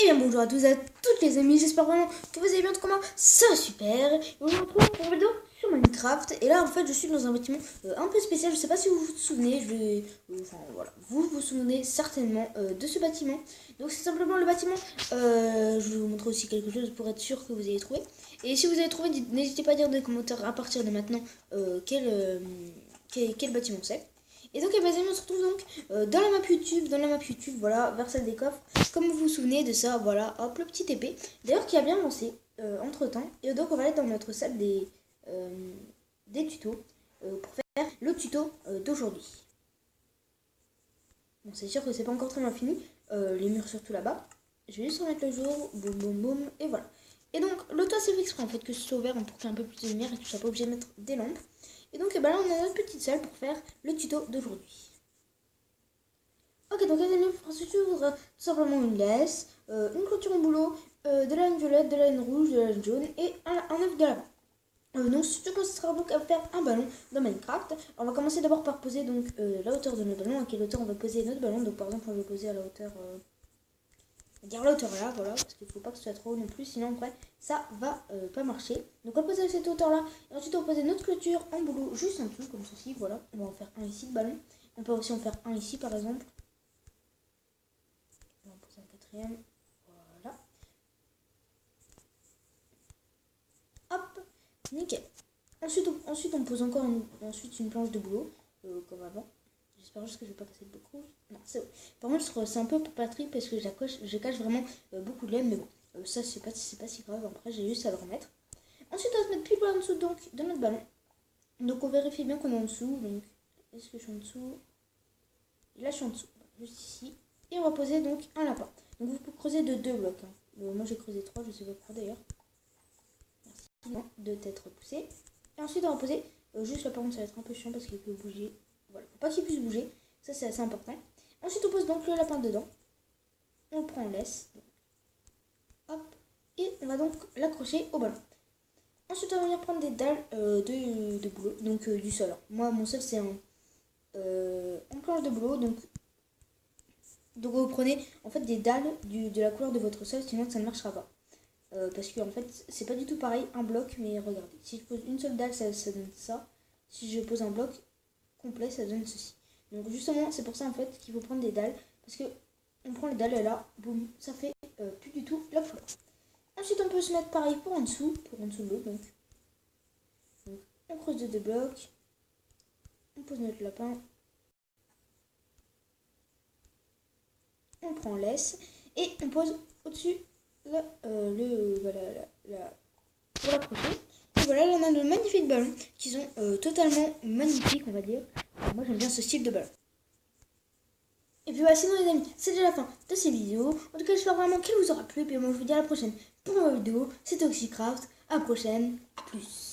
Et bien bonjour à tous et à toutes les amis, j'espère vraiment que vous allez bien, comment ça va super. Et on se retrouve pour une vidéo sur Minecraft. Et là en fait je suis dans un bâtiment un peu spécial, je sais pas si vous vous souvenez, voilà, vous vous souvenez certainement de ce bâtiment. Donc c'est simplement le bâtiment, je vais vous montrer aussi quelque chose pour être sûr que vous ayez trouvé. Et si vous avez trouvé, n'hésitez pas à dire dans les commentaires à partir de maintenant quel bâtiment c'est. Et donc, les amis, on se retrouve donc dans la map YouTube, voilà, vers celle des coffres. Comme vous vous souvenez de ça, voilà, hop, le petit épée. D'ailleurs, qui a bien lancé entre temps. Et donc, on va aller dans notre salle des tutos pour faire le tuto d'aujourd'hui. Bon, c'est sûr que c'est pas encore très bien fini. Les murs surtout là-bas. Je vais juste remettre le jour, boum, boum, boum, et voilà. Et donc, le toit, c'est fait exprès en fait que ce soit ouvert pour qu'il y ait un peu plus de lumière et que tu sois pas obligé de mettre des lampes. Et donc là on a notre petite salle pour faire le tuto d'aujourd'hui. Ok, donc les amis, pour ce tuto, il faudra tout simplement une laisse, une clôture en boulot, de la laine violette, de la laine rouge, de la laine jaune et un œuf de lapin. Donc ce tuto consistera donc à faire un ballon dans Minecraft. On va commencer d'abord par poser donc la hauteur de notre ballon, à quelle hauteur on va poser notre ballon. Donc par exemple on va poser à la hauteur... dire la hauteur là, voilà, parce qu'il ne faut pas que ce soit trop haut non plus, sinon après ça va pas marcher. Donc on va poser à cette hauteur là, et ensuite on va poser notre clôture en boulot juste en dessous, comme ceci, voilà. On va en faire un ici de ballon, on peut aussi en faire un ici par exemple. On va en poser un quatrième, voilà. Hop, nickel. Ensuite on pose encore une planche de boulot, comme avant. J'espère juste que je vais pas casser le bloc rouge. Non, c'est bon. Par contre, c'est un peu patrie parce que je cache vraiment beaucoup de laine, mais bon, ça c'est pas si grave. Après, j'ai juste à le remettre. Ensuite, on va se mettre pile en dessous donc de notre ballon. Donc, on vérifie bien qu'on est en dessous. Donc, est-ce que je suis en dessous? Là, je suis en dessous, juste ici. Et on va poser donc un lapin. Donc, vous pouvez creuser de 2 blocs. Hein. Moi, j'ai creusé 3, je sais pas pourquoi d'ailleurs. Merci de t'être repoussé. Et ensuite, on va poser juste là, par contre, ça va être un peu chiant parce qu'il peut bouger. Voilà, faut pas qu'il puisse bouger, ça c'est assez important. Ensuite on pose donc le lapin dedans, on le prend en laisse, hop, et on va donc l'accrocher au ballon. Ensuite on va venir prendre des dalles de boulot, donc du sol. Moi mon sol c'est en planche de boulot, donc vous prenez en fait des dalles de la couleur de votre sol, sinon ça ne marchera pas. Parce que en fait c'est pas du tout pareil un bloc, mais regardez, si je pose une seule dalle ça donne ça, si je pose un bloc complet, ça donne ceci. Donc justement, c'est pour ça en fait qu'il faut prendre des dalles, parce que on prend les dalles et là, boum, ça fait plus du tout la couleur. Ensuite, on peut se mettre pareil pour en dessous de l'eau. Donc on creuse de 2 blocs, on pose notre lapin, on prend laisse et on pose au-dessus pour l'accrocher. Et voilà, là on a de magnifiques ballons qui sont totalement magnifiques, on va dire. Moi j'aime bien ce style de ballon. Et puis voilà, sinon les amis, c'est déjà la fin de ces vidéos. En tout cas, j'espère vraiment qu'elle vous aura plu. Et puis moi je vous dis à la prochaine pour une nouvelle vidéo. C'était Oxycraft. À la prochaine. À plus.